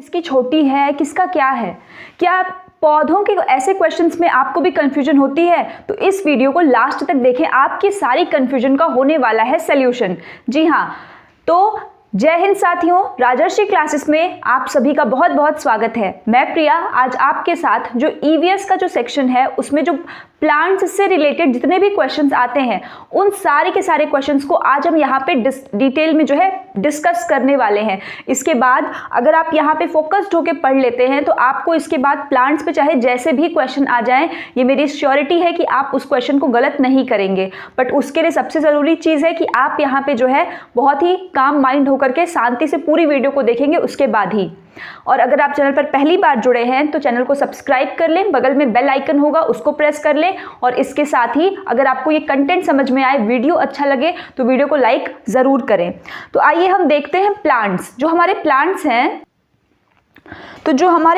किसकी छोटी है, किसका क्या है। क्या पौधों के ऐसे क्वेश्चंस में आपको भी कंफ्यूजन होती है? तो इस वीडियो को लास्ट तक देखें, आपकी सारी कंफ्यूजन का होने वाला है सॉल्यूशन। जी हाँ, तो जय हिंद साथियों, राजर्षि क्लासेस में आप सभी का बहुत बहुत स्वागत है। मैं प्रिया आज आपके साथ जो ईवीएस का जो सेक्शन है उसमें जो प्लांट्स से रिलेटेड जितने भी क्वेश्चंस आते हैं उन सारे के सारे क्वेश्चंस को आज हम यहाँ पे डिटेल में जो है डिस्कस करने वाले हैं। इसके बाद अगर आप यहाँ पे फोकस्ड होकर पढ़ लेते हैं तो आपको इसके बाद प्लांट्स पे चाहे जैसे भी क्वेश्चन आ जाएं, ये मेरी श्योरिटी है कि आप उस क्वेश्चन को गलत नहीं करेंगे। बट उसके लिए सबसे ज़रूरी चीज़ है कि आप यहाँ पे जो है बहुत ही काम माइंड होकर के शांति से पूरी वीडियो को देखेंगे उसके बाद ही। और अगर आप चैनल पर पहली बार जुड़े हैं तो चैनल को सब्सक्राइब कर लें, बगल में बेल आइकन होगा उसको प्रेस कर लें। और इसके साथ ही अगर आपको ये कंटेंट समझ में आए, वीडियो अच्छा लगे तो वीडियो को लाइक ज़रूर करें। तो आइए हम देखते हैं प्लांट्स। जो हमारे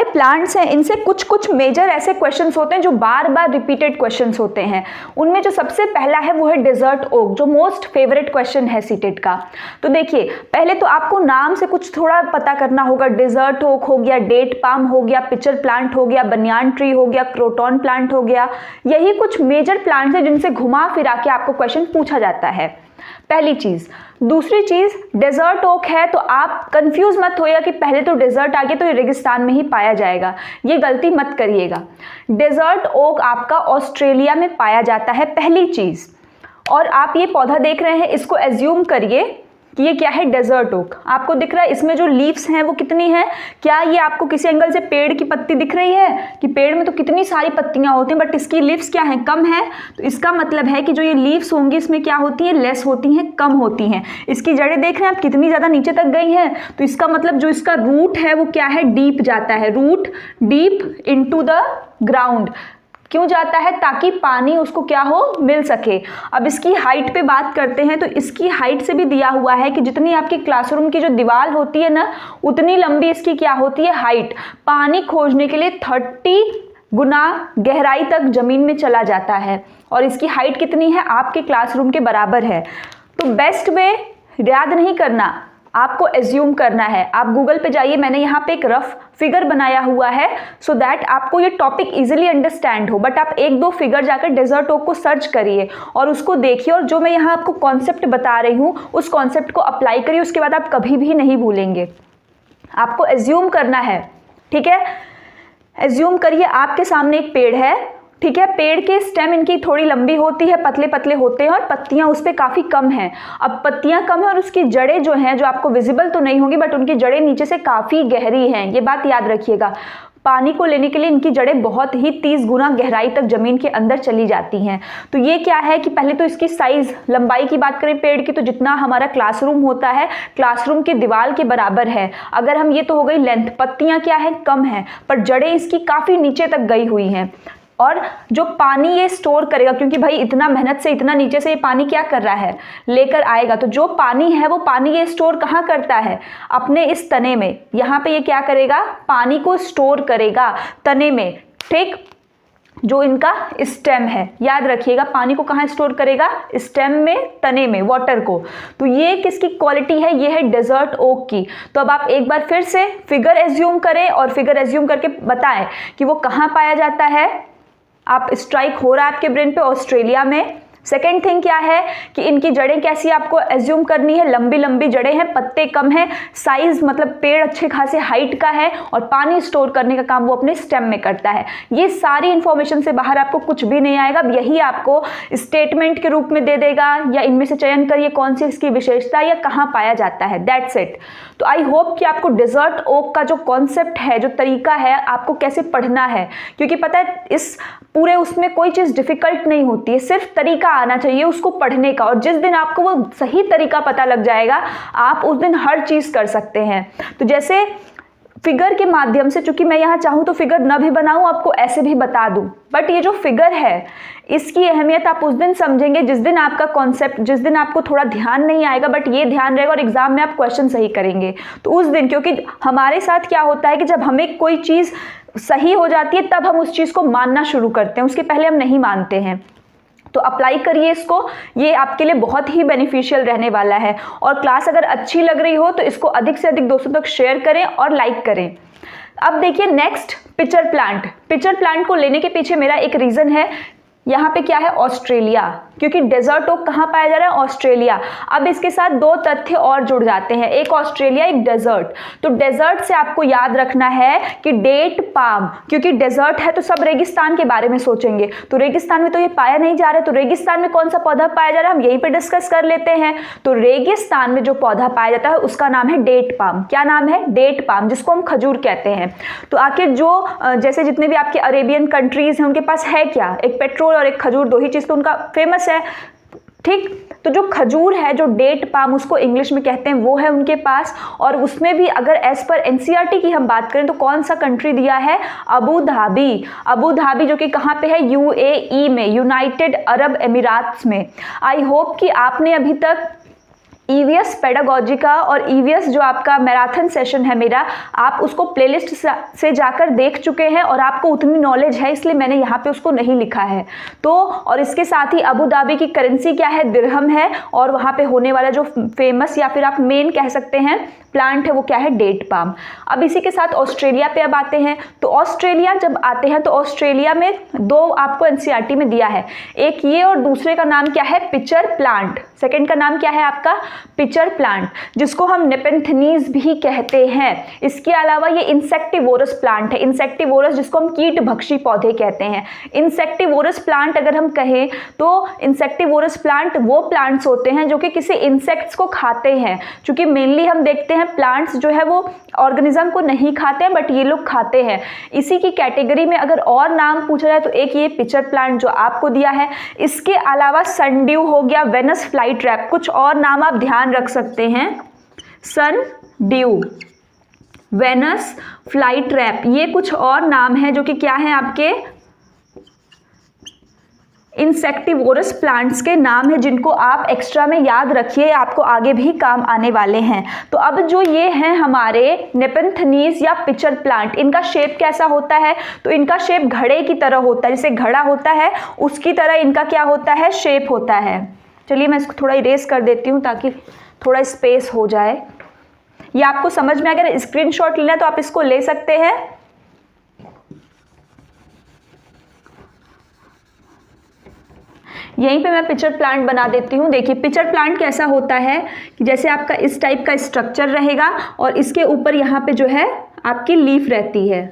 प्लांट्स हैं इनसे कुछ मेजर ऐसे क्वेश्चंस होते हैं जो बार बार रिपीटेड क्वेश्चंस होते हैं। उनमें जो सबसे पहला है वो है डेजर्ट ओक, जो मोस्ट फेवरेट क्वेश्चन है सीटेट का। तो देखिए, पहले तो आपको नाम से कुछ थोड़ा पता करना होगा। डेजर्ट ओक हो गया, डेट पाम हो गया, पिचर प्लांट हो गया, बनियान ट्री हो गया, क्रोटॉन प्लांट हो गया। यही कुछ मेजर प्लांट्स हैं जिनसे घुमा फिरा के आपको क्वेश्चन पूछा जाता है, पहली चीज। दूसरी चीज, डेजर्ट ओक है तो आप कंफ्यूज मत होइएगा कि पहले तो डेजर्ट आ गया तो ये रेगिस्तान में ही पाया जाएगा। ये गलती मत करिएगा। डेजर्ट ओक आपका ऑस्ट्रेलिया में पाया जाता है, पहली चीज। और आप ये पौधा देख रहे हैं, इसको एज्यूम करिए कि ये क्या है, डेजर्ट ओक। आपको दिख रहा है इसमें जो लीव्स हैं वो कितनी हैं? क्या ये आपको किसी एंगल से पेड़ की पत्ती दिख रही है कि पेड़ में तो कितनी सारी पत्तियां होती हैं बट इसकी लीव्स क्या हैं, कम है। तो इसका मतलब है कि जो ये लीव्स होंगी इसमें क्या होती हैं, लेस होती हैं, कम होती हैं। इसकी जड़ें देख रहे हैं आप कितनी ज़्यादा नीचे तक गई हैं। तो इसका मतलब जो इसका रूट है वो क्या है, डीप जाता है। Root deep into the ground क्यों जाता है? ताकि पानी उसको क्या हो, मिल सके। अब इसकी हाइट पे बात करते हैं तो इसकी हाइट से भी दिया हुआ है कि जितनी आपकी क्लासरूम की जो दीवार होती है ना, उतनी लंबी इसकी क्या होती है, हाइट। पानी खोजने के लिए 30 गुना गहराई तक जमीन में चला जाता है और इसकी हाइट कितनी है, आपके क्लासरूम के बराबर है। तो बेस्ट वे याद नहीं करना, आपको एज्यूम करना है। आप गूगल पे जाइए, मैंने यहाँ पे एक रफ फिगर बनाया हुआ है सो दैट आपको ये टॉपिक इजीली अंडरस्टैंड हो। बट आप एक दो फिगर जाकर डेजर्ट ओक को सर्च करिए और उसको देखिए और जो मैं यहाँ आपको कॉन्सेप्ट बता रही हूँ उस कॉन्सेप्ट को अप्लाई करिए। उसके बाद आप कभी भी नहीं भूलेंगे। आपको एज्यूम करना है, ठीक है। एज्यूम करिए आपके सामने एक पेड़ है, ठीक है। पेड़ के स्टेम इनकी थोड़ी लंबी होती है, पतले पतले होते हैं और पत्तियां उस पर काफ़ी कम हैं। अब पत्तियां कम है और उसकी जड़ें जो हैं, जो आपको विजिबल तो नहीं होंगी बट उनकी जड़ें नीचे से काफ़ी गहरी हैं। ये बात याद रखिएगा। पानी को लेने के लिए इनकी जड़ें बहुत ही 30 गुना गहराई तक जमीन के अंदर चली जाती हैं। तो ये क्या है कि पहले तो इसकी साइज, लंबाई की बात करें पेड़ की, तो जितना हमारा क्लासरूम होता है क्लासरूम के दीवार के बराबर है। अगर हम, ये तो हो गई लेंथ। पत्तियां क्या है, कम है, पर जड़ें इसकी काफ़ी नीचे तक गई हुई हैं। और जो पानी ये स्टोर करेगा, क्योंकि भाई इतना मेहनत से इतना नीचे से ये पानी क्या कर रहा है, लेकर आएगा। तो जो पानी है वो पानी ये स्टोर कहाँ करता है, अपने इस तने में। यहाँ पे ये क्या करेगा, पानी को स्टोर करेगा तने में, ठीक। जो इनका स्टेम है, याद रखिएगा, पानी को कहाँ स्टोर करेगा, स्टेम में, तने में, वाटर को। तो ये किसकी क्वालिटी है, ये है डेजर्ट ओक की। तो अब आप एक बार फिर से फिगर एज्यूम करें और फिगर एज्यूम करके बताएं कि वो कहाँ पाया जाता है। आप स्ट्राइक हो रहा है आपके ब्रेन पे, ऑस्ट्रेलिया में। सेकेंड थिंग क्या है कि इनकी जड़ें कैसी आपको एज्यूम करनी है, लंबी लंबी जड़ें हैं, पत्ते कम हैं, साइज मतलब पेड़ अच्छे खासे हाइट का है और पानी स्टोर करने का काम वो अपने स्टेम में करता है। ये सारी इंफॉर्मेशन से बाहर आपको कुछ भी नहीं आएगा। अब यही आपको स्टेटमेंट के रूप में दे देगा, या इनमें से चयन करिए कौन सी इसकी विशेषता या कहाँ पाया जाता है, दैट्स इट। तो आई होप कि आपको डेजर्ट ओक का जो कॉन्सेप्ट है, जो तरीका है, आपको कैसे पढ़ना है, क्योंकि पता है इस पूरे उसमें कोई चीज़ डिफिकल्ट नहीं होती है, सिर्फ तरीका आना चाहिए उसको पढ़ने का। और जिस दिन आपको वो सही तरीका पता लग जाएगा, आप उस दिन हर चीज़ कर सकते हैं। तो जैसे फिगर के माध्यम से, चूंकि मैं यहाँ चाहूँ तो फिगर न भी बनाऊँ, आपको ऐसे भी बता दूँ, बट ये जो फिगर है इसकी अहमियत आप उस दिन समझेंगे जिस दिन आपका कॉन्सेप्ट, जिस दिन आपको थोड़ा ध्यान नहीं आएगा बट ये ध्यान रहेगा और एग्जाम में आप क्वेश्चन सही करेंगे, तो उस दिन। क्योंकि हमारे साथ क्या होता है कि जब हमें कोई चीज़ सही हो जाती है तब हम उस चीज़ को मानना शुरू करते हैं, उसके पहले हम नहीं मानते हैं। तो अप्लाई करिए इसको, ये आपके लिए बहुत ही बेनिफिशियल रहने वाला है। और क्लास अगर अच्छी लग रही हो तो इसको अधिक से अधिक दोस्तों तक शेयर करें और लाइक करें। अब देखिए next pitcher plant. Pitcher plant को लेने के पीछे मेरा एक रीजन है, यहाँ पे क्या है ऑस्ट्रेलिया, क्योंकि डेजर्ट ओक कहाँ पाया जा रहा है ऑस्ट्रेलिया। अब इसके साथ दो तथ्य और जुड़ जाते हैं, एक ऑस्ट्रेलिया एक डेजर्ट। तो डेजर्ट से आपको याद रखना है कि डेट पाम, क्योंकि डेजर्ट है तो सब रेगिस्तान के बारे में सोचेंगे, तो रेगिस्तान में तो ये पाया नहीं जा रहा है, तो रेगिस्तान में कौन सा पौधा पाया जा रहा है हम यहीं पे डिस्कस कर लेते हैं। तो रेगिस्तान में जो पौधा पाया जाता है उसका नाम है डेट पाम। क्या नाम है? डेट पाम, जिसको हम खजूर कहते हैं। तो आखिर जो जैसे जितने भी आपके अरेबियन कंट्रीज हैं उनके पास है क्या, एक पेट्रोल और एक खजूर, दो ही चीज तो उनका फेमस है, ठीक। तो जो खजूर है, जो डेट पाम उसको इंग्लिश में कहते हैं, वो है उनके पास। और उसमें भी अगर एज पर एनसीईआरटी की हम बात करें तो कौन सा कंट्री दिया है? Abu Dhabi. अबू धाबी जो कि कहाँ पे है? यूएई में, यूनाइटेड अरब एमिरात्स में। आई होप कि आपने अभी तक ईवीएस पेडागोजी का और ईवीएस जो आपका मैराथन सेशन है मेरा, आप उसको प्लेलिस्ट से जाकर देख चुके हैं और आपको उतनी नॉलेज है, इसलिए मैंने यहाँ पे उसको नहीं लिखा है। तो और इसके साथ ही अबू धाबी की करेंसी क्या है? दिरहम है। और वहाँ पे होने वाला जो फेमस या फिर आप मेन कह सकते हैं प्लांट है वो क्या है? Date palm. अब इसी के साथ ऑस्ट्रेलिया पे अब आते हैं। तो ऑस्ट्रेलिया जब आते हैं तो ऑस्ट्रेलिया में दो आपको एनसीईआरटी में दिया है, एक ये और दूसरे का नाम क्या है? Pitcher plant. सेकंड का नाम क्या है आपका? पिचर प्लांट, जिसको हम नेपेंथनीज भी कहते हैं। इसके अलावा ये इंसेक्टिवोरस प्लांट है। इंसेक्टिवोरस जिसको हम कीट भक्षी पौधे कहते हैं। इंसेक्टिवोरस प्लांट अगर हम कहें तो इंसेक्टिवोरस प्लांट वो प्लांट्स होते हैं जो कि किसी इंसेक्ट्स को खाते हैं। क्योंकि मेनली हम देखते हैं प्लांट्स जो है वो ऑर्गेनिज्म को नहीं खाते हैं, बट ये लोग खाते हैं। इसी की कैटेगरी में अगर और नाम पूछा जाए तो एक ये पिचर प्लांट जो आपको दिया है। इसके अलावा सनड्यू हो गया, वेनस फ्लाई ट्रैप, कुछ और नाम आप ध्यान रख सकते हैं। Sun dew, Venus fly trap, ये कुछ और नाम है जो कि क्या है आपके इंसेक्टिवोरस प्लांट्स के नाम है, जिनको आप एक्स्ट्रा में याद रखिए, आपको आगे भी काम आने वाले हैं। तो अब जो ये हैं हमारे नेपेंथनीज या पिचर प्लांट, इनका शेप कैसा होता है? तो इनका शेप घड़े की तरह होता है, जैसे घड़ा होता है उसकी तरह इनका क्या होता है? शेप होता है। चलिए मैं इसको थोड़ा इरेज कर देती हूँ ताकि थोड़ा स्पेस हो जाए। ये आपको समझ में, अगर स्क्रीनशॉट लेना है तो आप इसको ले सकते हैं। यहीं पे मैं पिचर प्लांट बना देती हूँ। देखिए पिचर प्लांट कैसा होता है कि जैसे आपका इस टाइप का स्ट्रक्चर रहेगा और इसके ऊपर यहाँ पे जो है आपकी लीफ रहती है।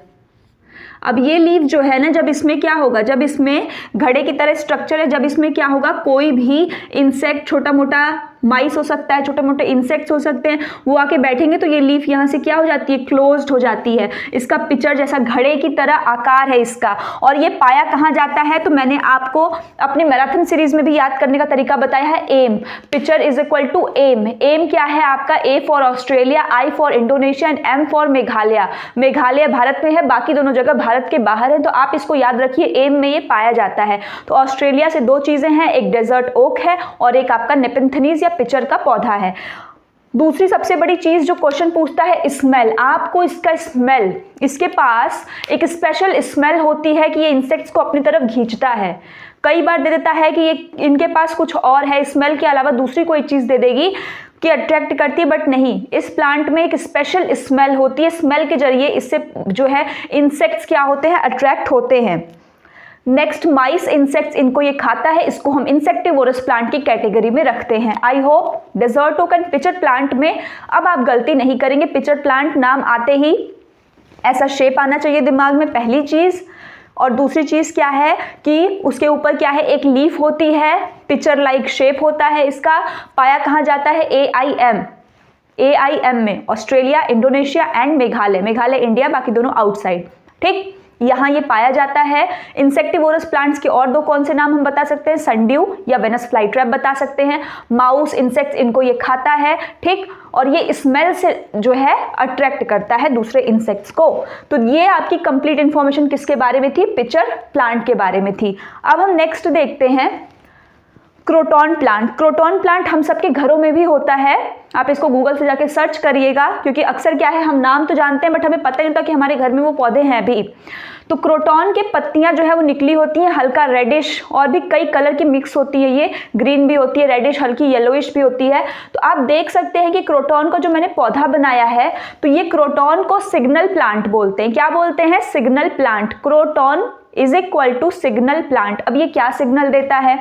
अब ये लीफ जो है ना, जब इसमें क्या होगा, जब इसमें घड़े की तरह स्ट्रक्चर है, जब इसमें क्या होगा, कोई भी इंसेक्ट, छोटा मोटा माइस हो सकता है, छोटे मोटे इंसेक्ट्स हो सकते हैं, वो आके बैठेंगे तो ये लीफ यहाँ से क्या हो जाती है? क्लोज्ड हो जाती है। इसका पिचर जैसा घड़े की तरह आकार है इसका। और ये पाया कहाँ जाता है? तो मैंने आपको अपने मैराथन सीरीज में भी याद करने का तरीका बताया है, M. Pitcher is equal to M. M क्या है आपका? A for Australia, I for Indonesia and M for Meghalaya. Meghalaya Bharat में है, बाकी दोनों जगह भारत के बाहर है, तो आप इसको याद रखिए, एम में ये पाया जाता है। तो ऑस्ट्रेलिया से दो चीजें हैं, एक डेजर्ट ओक है और एक आपका नेपेंथनीज पिचर का पौधा है। दूसरी सबसे बड़ी चीज जो क्वेश्चन पूछता है, स्मेल। आपको इसका स्मेल, इसके पास एक स्पेशल स्मेल होती है कि ये इंसेक्ट्स को अपनी तरफ खींचता है। कई बार दे देता है कि ये इनके पास कुछ और है, स्मेल के अलावा दूसरी कोई चीज दे देगी कि अट्रैक्ट करती है, बट नहीं, इस प्लांट में एक स्पेशल स्मेल होती है। स्मेल के जरिए इससे जो है इंसेक्ट्स क्या होते हैं? अट्रैक्ट होते हैं। नेक्स्ट, माइस इंसेक्ट्स, इनको ये खाता है, इसको हम इंसेक्टिवोरस प्लांट की कैटेगरी में रखते हैं। I hope desert oak and pitcher plant में अब आप गलती नहीं करेंगे। पिचर प्लांट नाम आते ही ऐसा शेप आना चाहिए दिमाग में, पहली चीज। और दूसरी चीज क्या है कि उसके ऊपर क्या है? एक लीफ होती है, पिचर लाइक शेप होता है इसका। पाया कहाँ जाता है? AIM में, Australia, Indonesia and Meghalaya. Meghalaya India, बाकी दोनों आउटसाइड, ठीक। यहाँ ये पाया जाता है। इंसेक्टिवोरस प्लांट्स के और दो कौन से नाम हम बता सकते हैं? सनड्यू या वेनस फ्लाई ट्रैप बता सकते हैं। माउस इंसेक्ट्स, इनको ये खाता है, ठीक। और ये स्मेल से जो है अट्रैक्ट करता है दूसरे इंसेक्ट्स को। तो ये आपकी कंप्लीट इंफॉर्मेशन किसके बारे में थी? पिचर प्लांट के बारे में थी। अब हम नेक्स्ट देखते हैं क्रोटॉन प्लांट। क्रोटॉन प्लांट हम सबके घरों में भी होता है, आप इसको गूगल से जाके सर्च करिएगा, क्योंकि अक्सर क्या है, हम नाम तो जानते हैं बट हमें पता नहीं होता कि हमारे घर में वो पौधे हैं भी। तो क्रोटॉन के पत्तियां जो है वो निकली होती हैं हल्का रेडिश, और भी कई कलर की मिक्स होती है, ये ग्रीन भी होती है, रेडिश, हल्की येलोइश भी होती है। तो आप देख सकते हैं कि क्रोटॉन का जो मैंने पौधा बनाया है, तो ये क्रोटॉन को सिग्नल प्लांट बोलते हैं। क्या बोलते हैं? Signal plant. Croton is equal to signal plant. अब ये क्या सिग्नल देता है?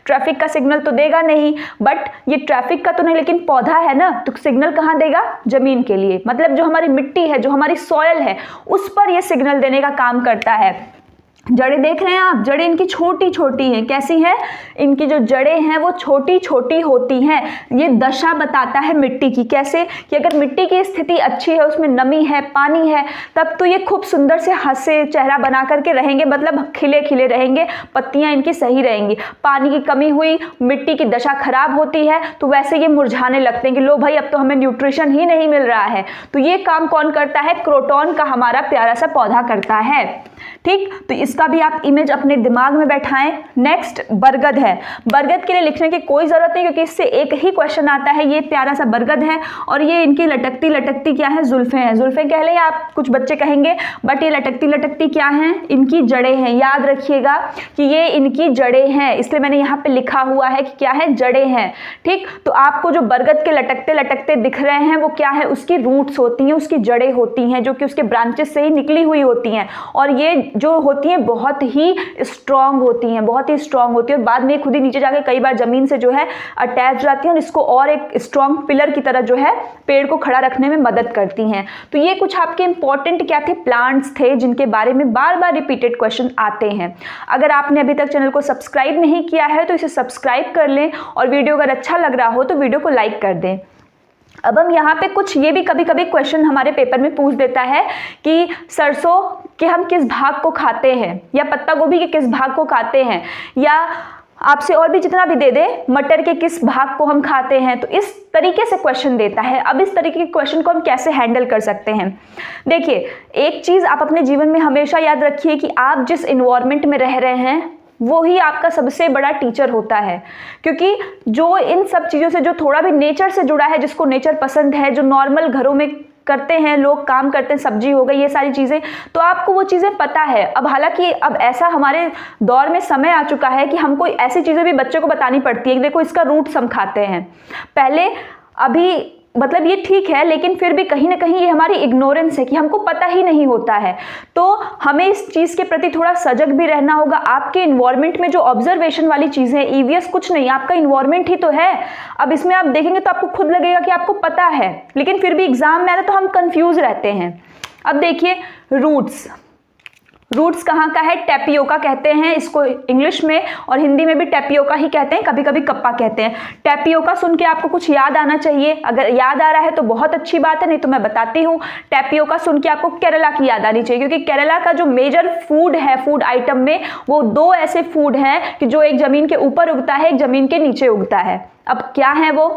ट्रैफिक का सिग्नल तो देगा नहीं, बट ये ट्रैफिक का तो नहीं, लेकिन पौधा है ना, तो सिग्नल कहाँ देगा? जमीन के लिए। मतलब जो हमारी मिट्टी है, जो हमारी सॉयल है, उस पर ये सिग्नल देने का काम करता है। जड़ें देख रहे हैं आप, जड़ें इनकी छोटी छोटी हैं। कैसी हैं? इनकी जो जड़ें हैं वो छोटी छोटी होती हैं। ये दशा बताता है मिट्टी की। कैसे? कि अगर मिट्टी की स्थिति अच्छी है, उसमें नमी है, पानी है, तब तो ये खूब सुंदर से हंसे चेहरा बना करके रहेंगे, मतलब खिले खिले रहेंगे, पत्तियां इनकी सही रहेंगी। पानी की कमी हुई, मिट्टी की दशा खराब होती है, तो वैसे ये मुरझाने लगते हैं कि लो भाई, अब तो हमें न्यूट्रिशन ही नहीं मिल रहा है। तो ये काम कौन करता है? क्रोटॉन का हमारा प्यारा सा पौधा करता है। ठीक, तो इसका भी आप इमेज अपने दिमाग में बैठाएं। नेक्स्ट बरगद है। बरगद के लिए लिखने की कोई जरूरत नहीं, क्योंकि इससे एक ही क्वेश्चन आता है। ये प्यारा सा बरगद है, और ये इनकी लटकती लटकती क्या है? जुल्फें हैं। जुल्फें कह लें, आप कुछ बच्चे कहेंगे, बट ये लटकती लटकती क्या हैं? इनकी जड़ें हैं। याद रखिएगा कि ये इनकी जड़ें हैं, इसलिए मैंने यहाँ पे लिखा हुआ है कि क्या है? जड़ें हैं। ठीक, तो आपको जो बरगद के लटकते लटकते दिख रहे हैं, वो क्या है? उसकी रूट्स होती हैं, उसकी जड़ें होती हैं, जो कि उसके ब्रांचेस से ही निकली हुई होती हैं, और ये जो होती हैं बहुत ही स्ट्रांग होती हैं, बहुत ही स्ट्रांग होती है, और बाद में खुद ही नीचे जाके कई बार जमीन से जो है अटैच जाती हैं, और इसको और एक स्ट्रांग पिलर की तरह जो है पेड़ को खड़ा रखने में मदद करती हैं। तो ये कुछ आपके इंपॉर्टेंट क्या थे? प्लांट्स थे, जिनके बारे में बार बार रिपीटेड क्वेश्चन आते हैं। अगर आपने अभी तक चैनल को सब्सक्राइब नहीं किया है तो इसे सब्सक्राइब कर लें, और वीडियो अगर अच्छा लग रहा हो तो वीडियो को लाइक कर दें। अब हम यहाँ पे कुछ ये भी कभी कभी क्वेश्चन हमारे पेपर में पूछ देता है कि सरसों के हम किस भाग को खाते हैं, या पत्ता गोभी के किस भाग को खाते हैं, या आपसे और भी जितना भी दे दे, मटर के किस भाग को हम खाते हैं। तो इस तरीके से क्वेश्चन देता है। अब इस तरीके के क्वेश्चन को हम कैसे हैंडल कर सकते हैं? देखिए, एक चीज आप अपने जीवन में हमेशा याद रखिए कि आप जिस इन्वायरमेंट में रह रहे हैं वो ही आपका सबसे बड़ा टीचर होता है। क्योंकि जो इन सब चीज़ों से, जो थोड़ा भी नेचर से जुड़ा है, जिसको नेचर पसंद है, जो नॉर्मल घरों में करते हैं लोग, काम करते हैं, सब्जी हो गई, ये सारी चीज़ें, तो आपको वो चीज़ें पता है। अब हालांकि अब ऐसा हमारे दौर में समय आ चुका है कि हमको ऐसी चीज़ें भी बच्चों को बतानी पड़ती है कि देखो इसका रूट्स हम खाते हैं। पहले अभी मतलब ये ठीक है, लेकिन फिर भी कहीं ना कहीं ये हमारी इग्नोरेंस है कि हमको पता ही नहीं होता है। तो हमें इस चीज़ के प्रति थोड़ा सजग भी रहना होगा। आपके इन्वायरमेंट में जो ऑब्जर्वेशन वाली चीज़ें, ईवीएस कुछ नहीं, आपका इन्वायरमेंट ही तो है। अब इसमें आप देखेंगे तो आपको खुद लगेगा कि आपको पता है, लेकिन फिर भी एग्जाम में आता तो हम कंफ्यूज रहते हैं। अब देखिए, रूट्स। रूट्स कहाँ का है? टेपियोका कहते हैं इसको इंग्लिश में, और हिंदी में भी टेपियोका ही कहते हैं, कभी कभी कप्पा कहते हैं। टेपियोका सुन के आपको कुछ याद आना चाहिए। अगर याद आ रहा है तो बहुत अच्छी बात है, नहीं तो मैं बताती हूँ। टेपियोका सुन के आपको केरला की याद आनी चाहिए, क्योंकि केरला का जो मेजर फूड है, फूड आइटम में, वो दो ऐसे फूड हैं कि जो एक जमीन के ऊपर उगता है, एक जमीन के नीचे उगता है। अब क्या है वो?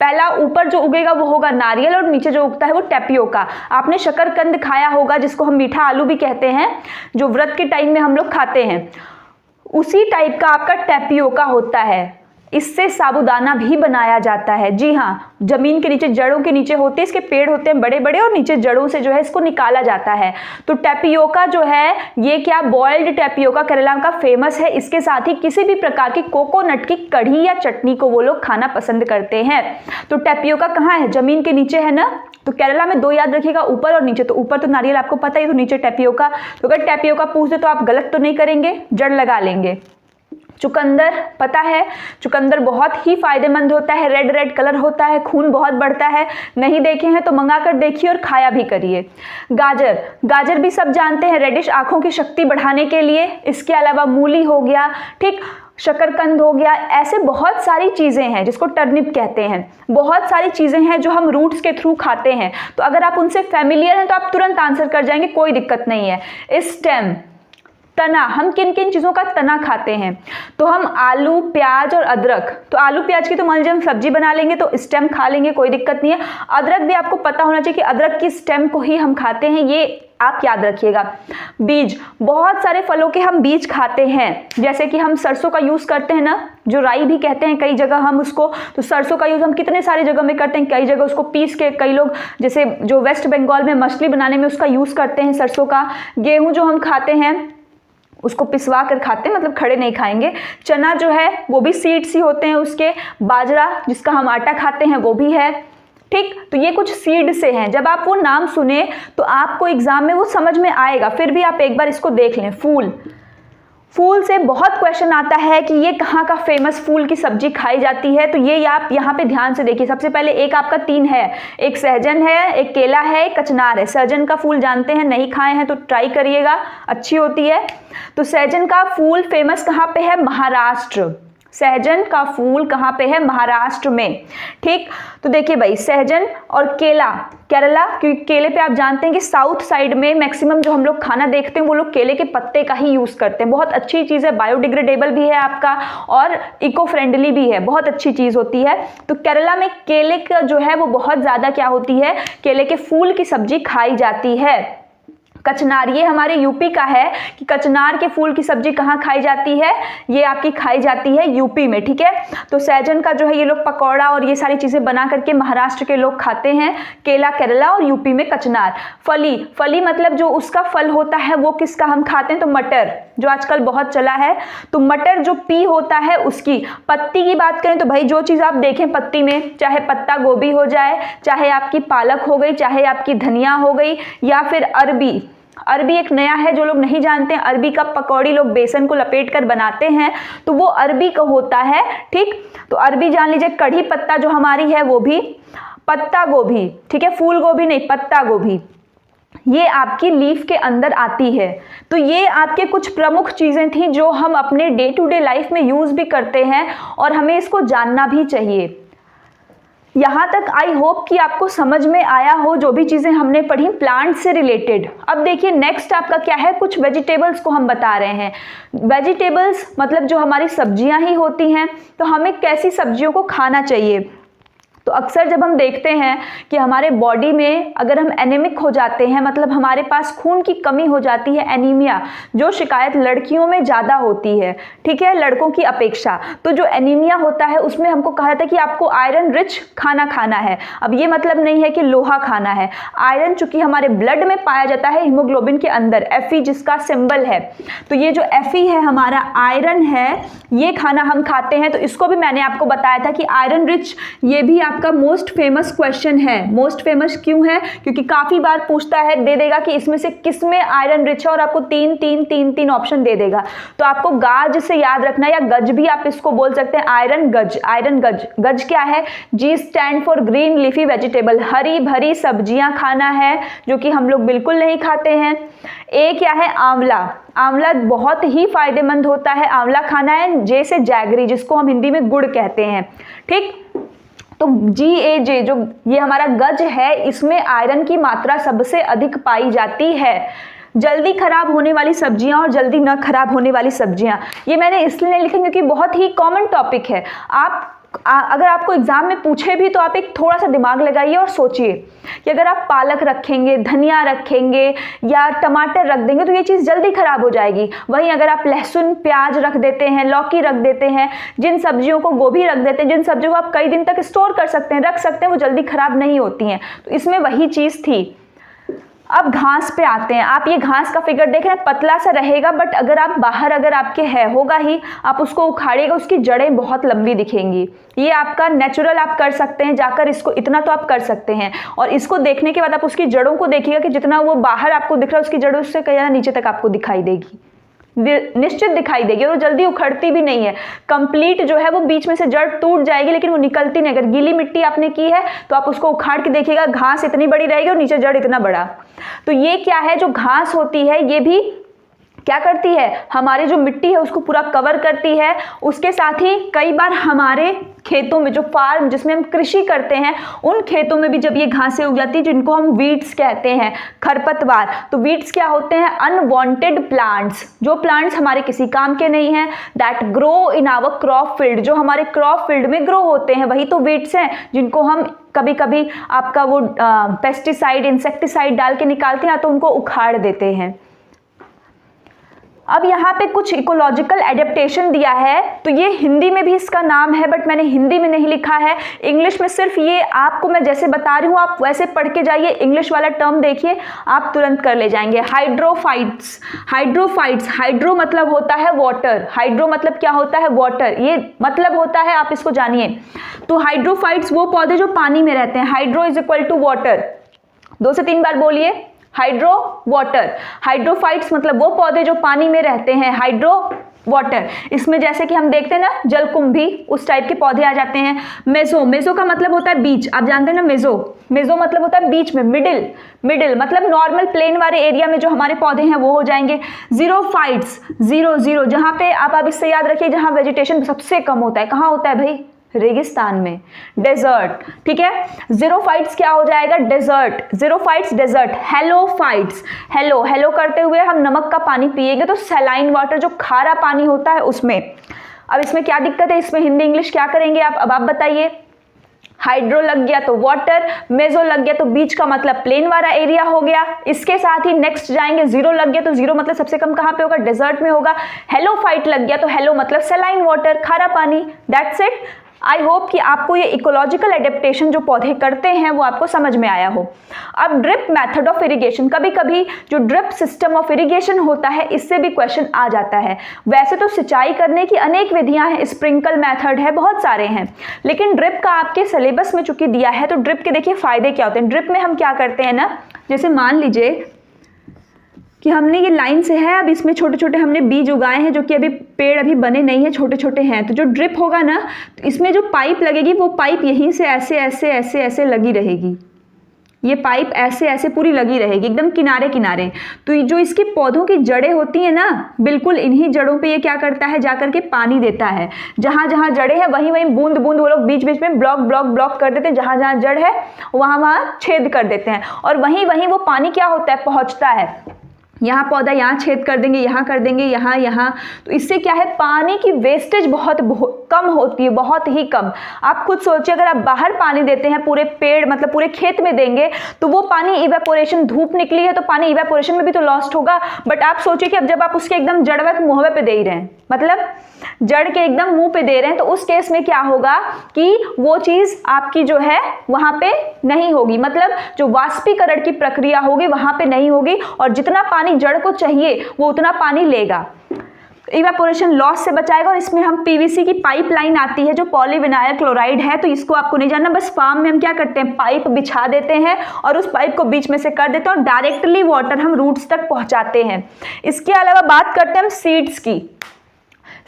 पहला ऊपर जो उगेगा वो होगा नारियल, और नीचे जो उगता है वो टेपियोका। आपने शकरकंद खाया होगा, जिसको हम मीठा आलू भी कहते हैं, जो व्रत के टाइम में हम लोग खाते हैं। उसी टाइप का आपका टेपियोका होता है। इससे साबूदाना भी बनाया जाता है। जी हाँ, जमीन के नीचे, जड़ों के नीचे होते हैं, इसके पेड़ होते हैं बड़े बड़े, और नीचे जड़ों से जो है इसको निकाला जाता है। तो टेपियोका जो है, ये क्या, बॉइल्ड टेपियोका केरला का फेमस है। इसके साथ ही किसी भी प्रकार की कोकोनट की कढ़ी या चटनी को वो लोग खाना पसंद करते हैं। तो टेपियोका कहाँ है? जमीन के नीचे है ना। तो केरला में दो याद रखिएगा, ऊपर और नीचे। तो ऊपर तो नारियल आपको पता ही, तो नीचे टेपियोका। तो अगर टेपियोका पूछ दे तो आप गलत तो नहीं करेंगे, जड़ लगा लेंगे। चुकंदर पता है, चुकंदर बहुत ही फायदेमंद होता है, रेड रेड कलर होता है, खून बहुत बढ़ता है। नहीं देखे हैं तो मंगा कर देखिए और खाया भी करिए। गाजर, गाजर भी सब जानते हैं, रेडिश आंखों की शक्ति बढ़ाने के लिए। इसके अलावा मूली हो गया, ठीक, शकरकंद हो गया, ऐसे बहुत सारी चीज़ें हैं जिसको टर्निप कहते हैं। बहुत सारी चीज़ें हैं जो हम रूट्स के थ्रू खाते हैं। तो अगर आप उनसे फैमिलियर हैं तो आप तुरंत आंसर कर जाएंगे, कोई दिक्कत नहीं है। स्टेम, तना, हम किन किन चीज़ों का तना खाते हैं? तो हम आलू, प्याज और अदरक। तो आलू प्याज की तो मान लीजिए हम सब्जी बना लेंगे तो स्टेम खा लेंगे, कोई दिक्कत नहीं है। अदरक भी आपको पता होना चाहिए कि अदरक की स्टेम को ही हम खाते हैं, ये आप याद रखिएगा। बीज, बहुत सारे फलों के हम बीज खाते हैं, जैसे कि हम सरसों का यूज़ करते हैं ना, जो राई भी कहते हैं कई जगह हम उसको, तो सरसों का यूज़ हम कितने सारे जगह में करते हैं, कई जगह उसको पीस के, कई लोग जैसे जो वेस्ट बंगाल में मछली बनाने में उसका यूज़ करते हैं सरसों का। गेहूँ जो हम खाते हैं उसको पिसवा कर खाते हैं, मतलब खड़े नहीं खाएंगे। चना जो है वो भी सीड्स ही होते हैं उसके। बाजरा जिसका हम आटा खाते हैं वो भी है, ठीक। तो ये कुछ सीड से हैं। जब आप वो नाम सुने तो आपको एग्जाम में वो समझ में आएगा, फिर भी आप एक बार इसको देख लें। फूल, फूल से बहुत क्वेश्चन आता है कि ये कहाँ का फेमस फूल की सब्जी खाई जाती है, तो ये आप यहाँ पे ध्यान से देखिए। सबसे पहले एक आपका 3 है, एक सहजन है, एक केला है, एक कचनार है। सहजन का फूल जानते हैं, नहीं खाए हैं तो ट्राई करिएगा, अच्छी होती है। तो सहजन का फूल फेमस कहाँ पे है? महाराष्ट्र। सहजन का फूल कहाँ पे है? महाराष्ट्र में, ठीक। तो देखिए भाई, सहजन और केला केरला, क्योंकि केले पे आप जानते हैं कि साउथ साइड में मैक्सिमम जो हम लोग खाना देखते हैं वो लोग केले के पत्ते का ही यूज़ करते हैं। बहुत अच्छी चीज़ है, बायोडिग्रेडेबल भी है आपका और इको फ्रेंडली भी है, बहुत अच्छी चीज़ होती है। तो केरला में केले का जो है वो बहुत ज़्यादा क्या होती है, केले के फूल की सब्जी खाई जाती है। कचनार, ये हमारे यूपी का है कि कचनार के फूल की सब्जी कहाँ खाई जाती है? ये आपकी खाई जाती है यूपी में, ठीक है। तो सहजन का जो है ये लोग पकौड़ा और ये सारी चीज़ें बना करके महाराष्ट्र के लोग खाते हैं। केला केरला और यूपी में कचनार। फली, फली मतलब जो उसका फल होता है वो किसका हम खाते हैं? तो मटर, जो आजकल बहुत चला है। तो मटर जो पी होता है उसकी। पत्ती की बात करें तो भाई जो चीज़ आप देखें पत्ती में, चाहे पत्ता गोभी हो जाए, चाहे आपकी पालक हो गई, चाहे आपकी धनिया हो गई, या फिर अरबी। अरबी एक नया है जो लोग नहीं जानते हैं, अरबी का पकौड़ी लोग बेसन को लपेट कर बनाते हैं, तो वो अरबी का होता है, ठीक। तो अरबी जान लीजिए। कढ़ी पत्ता जो हमारी है वो भी। पत्ता गोभी, ठीक है, फूल गोभी नहीं, पत्ता गोभी, ये आपकी लीफ के अंदर आती है। तो ये आपके कुछ प्रमुख चीज़ें थी जो हम अपने डे टू डे लाइफ में यूज़ भी करते हैं और हमें इसको जानना भी चाहिए। यहाँ तक आई होप कि आपको समझ में आया हो जो भी चीज़ें हमने पढ़ी प्लांट से रिलेटेड। अब देखिए नेक्स्ट आपका क्या है, कुछ वेजिटेबल्स को हम बता रहे हैं। वेजिटेबल्स मतलब जो हमारी सब्जियां ही होती हैं, तो हमें कैसी सब्जियों को खाना चाहिए। तो अक्सर जब हम देखते हैं कि हमारे बॉडी में अगर हम एनीमिक हो जाते हैं, मतलब हमारे पास खून की कमी हो जाती है, एनीमिया, जो शिकायत लड़कियों में ज़्यादा होती है, ठीक है, लड़कों की अपेक्षा। तो जो एनीमिया होता है उसमें हमको कहा जाता है कि आपको आयरन रिच खाना खाना है। अब ये मतलब नहीं है कि लोहा खाना है। आयरन चूंकि हमारे ब्लड में पाया जाता है हीमोग्लोबिन के अंदर, Fe जिसका सिंबल है, तो ये जो Fe है हमारा आयरन है, ये खाना हम खाते हैं। तो इसको भी मैंने आपको बताया था कि आयरन रिच, ये भी आपका मोस्ट फेमस क्वेश्चन है। मोस्ट फेमस क्यों है? क्योंकि काफी बार पूछता है, दे देगा कि इसमें से किस में आयरन रिच है और आपको तीन ऑप्शन दे देगा। तो आपको गाज से याद रखना, या गज भी आप इसको बोल सकते हैं, आयरन गज। आयरन गज, गज क्या है? G stand for green leafy vegetable, हरी भरी सब्जियां खाना है, जो कि हम लोग बिल्कुल नहीं खाते हैं। ए क्या है? आंवला। आंवला बहुत ही फायदेमंद होता है, आंवला खाना है। जे से जैगरी, जिसको हम हिंदी में गुड़ कहते हैं, ठीक। तो GAJ जो ये हमारा गज है, इसमें आयरन की मात्रा सबसे अधिक पाई जाती है। जल्दी खराब होने वाली सब्जियां और जल्दी न खराब होने वाली सब्जियां, ये मैंने इसलिए नहीं लिखी क्योंकि बहुत ही कॉमन टॉपिक है। आप अगर आपको एग्जाम में पूछे भी तो आप एक थोड़ा सा दिमाग लगाइए और सोचिए कि अगर आप पालक रखेंगे, धनिया रखेंगे या टमाटर रख देंगे तो ये चीज़ जल्दी खराब हो जाएगी। वहीं अगर आप लहसुन प्याज रख देते हैं, लौकी रख देते हैं, जिन सब्जियों को, गोभी रख देते हैं, जिन सब्जियों को आप कई दिन तक स्टोर कर सकते हैं, रख सकते हैं, वो जल्दी खराब नहीं होती हैं। तो इसमें वही चीज़ थी। अब घास पे आते हैं। आप ये घास का फिगर देख रहे हैं, पतला सा रहेगा, बट अगर आप बाहर अगर आपके है होगा ही, आप उसको उखाड़िएगा, उसकी जड़ें बहुत लंबी दिखेंगी। ये आपका नेचुरल आप कर सकते हैं जाकर, इसको इतना तो आप कर सकते हैं। और इसको देखने के बाद आप उसकी जड़ों को देखिएगा कि जितना वो बाहर आपको दिख रहा है, उसकी जड़ों से कहीं ज़्यादा नीचे तक आपको दिखाई देगी, निश्चित दिखाई देगी। और जल्दी उखड़ती भी नहीं है, कंप्लीट जो है वो बीच में से जड़ टूट जाएगी लेकिन वो निकलती नहीं। अगर गीली मिट्टी आपने की है तो आप उसको उखाड़ के देखिएगा, घास इतनी बड़ी रहेगी और नीचे जड़ इतना बड़ा। तो ये क्या है, जो घास होती है ये भी क्या करती है, हमारी जो मिट्टी है उसको पूरा कवर करती है। उसके साथ ही कई बार हमारे खेतों में जो फार्म जिसमें हम कृषि करते हैं उन खेतों में भी जब ये घासें उग जाती है जिनको हम वीड्स कहते हैं, खरपतवार, तो वीड्स क्या होते हैं, अनवांटेड प्लांट्स, जो प्लांट्स हमारे किसी काम के नहीं हैं, that grow in our crop field, जो हमारे क्रॉप फील्ड में ग्रो होते हैं वही तो वीड्स हैं, जिनको हम कभी कभी आपका वो पेस्टिसाइड इंसेक्टिसाइड डाल के निकालते हैं तो उनको उखाड़ देते हैं। अब यहाँ पे कुछ इकोलॉजिकल एडेप्टेशन दिया है, तो ये हिंदी में भी इसका नाम है बट मैंने हिंदी में नहीं लिखा है, इंग्लिश में सिर्फ ये आपको मैं जैसे बता रही हूँ आप वैसे पढ़ के जाइए, इंग्लिश वाला टर्म देखिए आप तुरंत कर ले जाएंगे। हाइड्रोफाइट्स, हाइड्रोफाइट्स, हाइड्रो मतलब होता है वाटर, हाइड्रो मतलब क्या होता है, वाटर, ये मतलब होता है, आप इसको जानिए। तो हाइड्रोफाइट्स वो पौधे जो पानी में रहते हैं, hydro is equal to water, 2 से 3 बार बोलिए, हाइड्रो वाटर, हाइड्रोफाइट्स मतलब वो पौधे जो पानी में रहते हैं, हाइड्रो वाटर। इसमें जैसे कि हम देखते हैं ना जलकुंभी, उस टाइप के पौधे आ जाते हैं। मेसो, मेसो का मतलब होता है बीच, आप जानते हैं ना मेसो, मेसो मतलब होता है बीच में, मिडिल, मिडिल मतलब नॉर्मल प्लेन वाले एरिया में जो हमारे पौधे हैं वो हो जाएंगे। जीरोफाइट्स, जीरो जीरो, जहाँ पे आप इससे याद रखिए जहाँ वेजिटेशन सबसे कम होता है, कहाँ होता है भाई, रेगिस्तान में, डेजर्ट, ठीक है। जीरोफाइट्स क्या हो जाएगा, desert, xerophytes desert. Halophytes, hello, hello करते हुए हम नमक का पानी पिएंगे तो सैलाइन वाटर जो खारा पानी होता है उसमें। अब इसमें क्या दिक्कत है, इसमें हिंदी इंग्लिश क्या करेंगे आप, अब आप बताइए। हाइड्रो लग गया तो वाटर, मेजो लग गया तो बीच का मतलब प्लेन वाला एरिया हो गया। इसके साथ ही नेक्स्ट जाएंगे, जीरो लग गया तो जीरो मतलब सबसे कम कहाँ पे होगा, डेजर्ट में होगा। हेलोफाइट लग गया तो हेलो मतलब सैलाइन वाटर, खारा पानी। That's it. आई होप कि आपको ये इकोलॉजिकल एडेप्टेशन जो पौधे करते हैं वो आपको समझ में आया हो। अब ड्रिप मेथड ऑफ इरिगेशन, कभी कभी जो ड्रिप सिस्टम ऑफ इरिगेशन होता है इससे भी क्वेश्चन आ जाता है। वैसे तो सिंचाई करने की अनेक विधियां हैं, स्प्रिंकल मेथड है, बहुत सारे हैं, लेकिन ड्रिप का आपके सिलेबस में चूंकि दिया है तो ड्रिप के देखिए फायदे क्या होते हैं। ड्रिप में हम क्या करते हैं ना, जैसे मान लीजिए कि हमने ये लाइन से है, अब इसमें छोटे छोटे हमने बीज उगाए हैं जो कि अभी पेड़ अभी बने नहीं है, छोटे छोटे हैं, तो जो ड्रिप होगा ना तो इसमें जो पाइप लगेगी वो पाइप यहीं से ऐसे ऐसे ऐसे ऐसे लगी रहेगी, ये पाइप ऐसे ऐसे पूरी लगी रहेगी एकदम किनारे किनारे। तो जो इसके पौधों की जड़ें होती हैं ना, बिल्कुल इन्हीं जड़ों पे ये क्या करता है, जाकर के पानी देता है। जहाँ जहाँ जड़ें हैं वहीं वहीं बूंद बूंद वो लोग बीच बीच में ब्लॉक ब्लॉक ब्लॉक कर देते हैं, जहाँ जहाँ जड़ है वहाँ वहाँ छेद कर देते हैं, और वहीं वहीं वो पानी क्या होता है, पहुँचता है। यहाँ पौधा यहाँ छेद कर देंगे, यहाँ कर देंगे, यहाँ यहाँ, तो इससे क्या है, पानी की वेस्टेज बहुत कम होती है, बहुत ही कम। आप खुद सोचिए अगर आप बाहर पानी देते हैं पूरे पेड़ मतलब पूरे खेत में देंगे तो वो पानी इवेपोरेशन, धूप निकली है तो पानी इवेपोरेशन में भी तो लॉस्ट होगा। बट आप सोचिए कि अब जब आप उसके एकदम जड़वे के मुँह पे दे ही रहे हैं, मतलब जड़ के एकदम मुंह पे दे रहे हैं, तो उस केस में क्या होगा कि वो चीज आपकी जो है वहां पे नहीं होगी, मतलब जो वाष्पीकरण की प्रक्रिया होगी वहां पे नहीं होगी, और जितना पानी जड़ को चाहिए वो उतना पानी लेगा, इवेपोरेशन लॉस से बचाएगा। और इसमें हम पीवीसी की पाइपलाइन आती है जो पॉलीविनाइल क्लोराइड है, तो इसको आपको नहीं जानना, बस फार्म में हम क्या करते हैं, पाइप बिछा देते हैं और उस पाइप को बीच में से कर देते हैं और डायरेक्टली वाटर हम रूट्स तक पहुंचाते हैं। इसके अलावा बात करते हैं हम सीड्स की।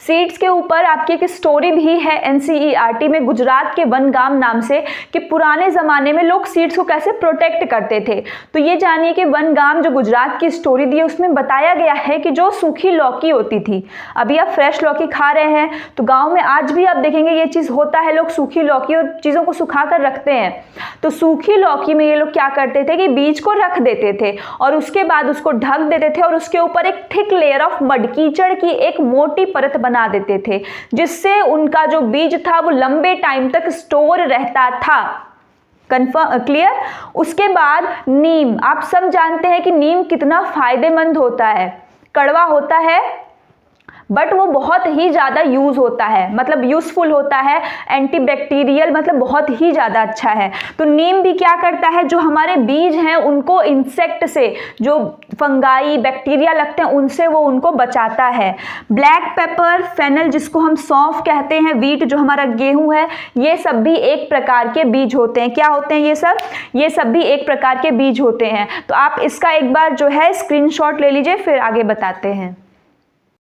सीड्स के ऊपर आपकी एक स्टोरी भी है एनसीईआरटी में, गुजरात के वनगाम नाम से, कि पुराने ज़माने में लोग सीड्स को कैसे प्रोटेक्ट करते थे। तो ये जानिए कि वनगाम जो गुजरात की स्टोरी दी है उसमें बताया गया है कि जो सूखी लौकी होती थी, अभी आप फ्रेश लौकी खा रहे हैं तो गाँव में आज भी आप देखेंगे ये चीज़ होता है, लोग सूखी लौकी और चीज़ों को सुखा कर रखते हैं। तो सूखी लौकी में ये लोग क्या करते थे कि बीज को रख देते थे और उसके बाद उसको ढक देते थे और उसके ऊपर एक थिक लेयर ऑफ मड, कीचड़ की एक मोटी परत बना देते थे, जिससे उनका जो बीज था वो लंबे टाइम तक स्टोर रहता था। Confirm, clear. उसके बाद नीम, आप सब जानते हैं कि नीम कितना फायदेमंद होता है, कड़वा होता है बट वो बहुत ही ज़्यादा यूज़ होता है, मतलब यूज़फुल होता है, एंटीबैक्टीरियल, मतलब बहुत ही ज़्यादा अच्छा है। तो नीम भी क्या करता है, जो हमारे बीज हैं उनको इंसेक्ट से, जो फंगाई बैक्टीरिया लगते हैं उनसे वो उनको बचाता है। ब्लैक पेपर, फेनल जिसको हम सौंफ कहते हैं, वीट जो हमारा गेहूं है, ये सब भी एक प्रकार के बीज होते हैं। क्या होते हैं ये सब भी एक प्रकार के बीज होते हैं। तो आप इसका एक बार जो है स्क्रीनशॉट ले लीजिए, फिर आगे बताते हैं।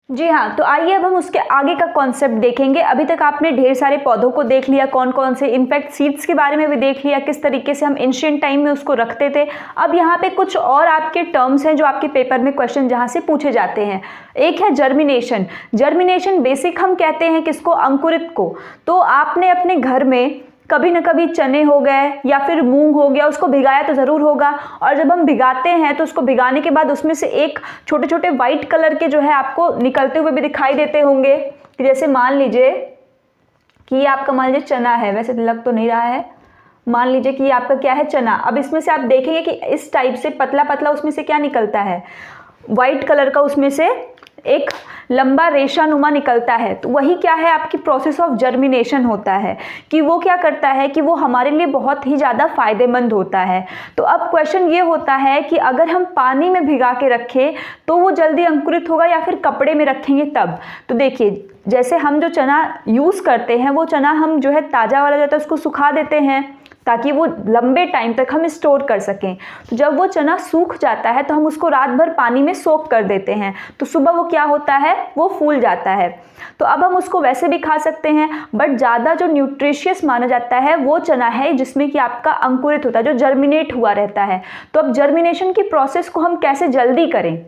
जी हाँ, तो आइए अब हम उसके आगे का कॉन्सेप्ट देखेंगे। अभी तक आपने ढेर सारे पौधों को देख लिया, कौन कौन से, इनफैक्ट सीड्स के बारे में भी देख लिया, किस तरीके से हम एंशिएंट टाइम में उसको रखते थे। अब यहाँ पे कुछ और आपके टर्म्स हैं जो आपके पेपर में क्वेश्चन जहाँ से पूछे जाते हैं। एक है जर्मिनेशन। जर्मिनेशन बेसिक हम कहते हैं किसको, अंकुरित को। तो आपने अपने घर में कभी न कभी चने हो गए या फिर मूंग हो गया, उसको भिगाया तो ज़रूर होगा। और जब हम भिगाते हैं तो उसको भिगाने के बाद उसमें से एक छोटे छोटे वाइट कलर के जो है आपको निकलते हुए भी दिखाई देते होंगे। जैसे मान लीजिए कि ये आपका, मान लीजिए चना है, वैसे लग तो नहीं रहा है, मान लीजिए कि ये आपका क्या है, चना। अब इसमें से आप देखेंगे कि इस टाइप से पतला पतला उसमें से क्या निकलता है, वाइट कलर का, उसमें से एक लंबा रेशा निकलता है। तो वही क्या है, आपकी प्रोसेस ऑफ जर्मिनेशन होता है कि वो क्या करता है कि वो हमारे लिए बहुत ही ज़्यादा फायदेमंद होता है। तो अब क्वेश्चन ये होता है कि अगर हम पानी में भिगा के रखें तो वो जल्दी अंकुरित होगा या फिर कपड़े में रखेंगे तब। तो देखिए, जैसे हम जो चना यूज़ करते हैं वो चना हम जो है ताज़ा वाला जाता है उसको सुखा देते हैं ताकि वो लंबे टाइम तक हम स्टोर कर सकें। तो जब वो चना सूख जाता है तो हम उसको रात भर पानी में सोक कर देते हैं, तो सुबह वो क्या होता है, वो फूल जाता है। तो अब हम उसको वैसे भी खा सकते हैं, बट ज़्यादा जो न्यूट्रिशियस माना जाता है वो चना है जिसमें कि आपका अंकुरित होता है, जो जर्मिनेट हुआ रहता है। तो अब जर्मिनेशन की प्रोसेस को हम कैसे जल्दी करें,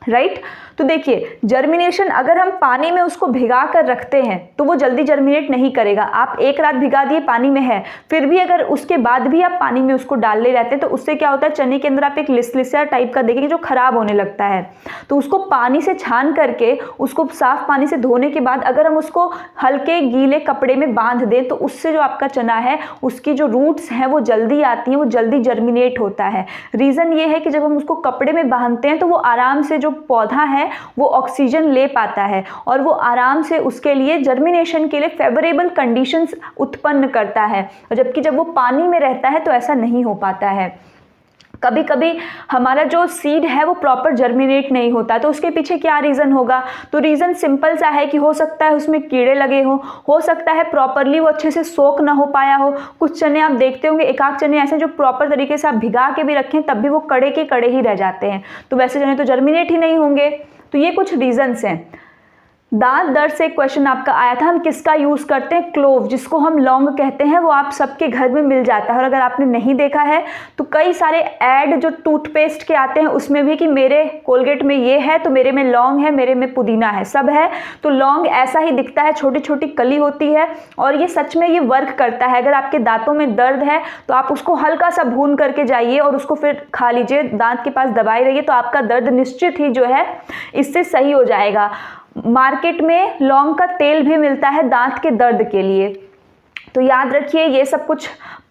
राइट। तो देखिए, जर्मिनेशन अगर हम पानी में उसको भिगा कर रखते हैं तो वो जल्दी जर्मिनेट नहीं करेगा। आप एक रात भिगा दिए, पानी में है, फिर भी अगर उसके बाद भी आप पानी में उसको डालते रहते हैं तो उससे क्या होता है, चने के अंदर आप एक लिसलिसा टाइप का देखेंगे जो खराब होने लगता है। तो उसको पानी से छान करके, उसको साफ पानी से धोने के बाद अगर हम उसको हल्के गीले कपड़े में बांध दें तो उससे जो आपका चना है उसकी जो रूट्स हैं वो जल्दी आती हैं, वो जल्दी जर्मिनेट होता है। रीज़न ये है कि जब हम उसको कपड़े में बांधते हैं तो वो आराम से, जो पौधा है वो ऑक्सीजन ले पाता है और वो आराम से उसके लिए जर्मिनेशन के लिए फेवरेबल कंडीशंस उत्पन्न करता है। और जबकि जब वो पानी में रहता है तो ऐसा नहीं हो पाता है। कभी कभी हमारा जो सीड है वो प्रॉपर जर्मिनेट नहीं होता, तो उसके पीछे क्या रीज़न होगा। तो रीज़न सिंपल सा है कि हो सकता है उसमें कीड़े लगे हो सकता है प्रॉपरली वो अच्छे से सोक ना हो पाया हो। कुछ चने आप देखते होंगे, एक आध चने ऐसे जो प्रॉपर तरीके से आप भिगा के भी रखें तब भी वो कड़े के कड़े ही रह जाते हैं, तो वैसे चने तो जर्मिनेट ही नहीं होंगे। तो ये कुछ रीजंस हैं। दांत दर्द से एक क्वेश्चन आपका आया था, हम किसका यूज़ करते हैं, क्लोव, जिसको हम लौंग कहते हैं, वो आप सबके घर में मिल जाता है। और अगर आपने नहीं देखा है तो कई सारे ऐड जो टूथपेस्ट के आते हैं उसमें भी कि मेरे कोलगेट में ये है तो मेरे में लौंग है, मेरे में पुदीना है, सब है। तो लौंग ऐसा ही दिखता है, छोटी छोटी कली होती है और ये सच में ये वर्क करता है। अगर आपके दांतों में दर्द है तो आप उसको हल्का सा भून करके जाइए और उसको फिर खा लीजिए, दांत के पास दबाए रहिए, तो आपका दर्द निश्चित ही जो है इससे सही हो जाएगा। मार्केट में लौंग का तेल भी मिलता है दांत के दर्द के लिए। तो याद रखिए, ये सब कुछ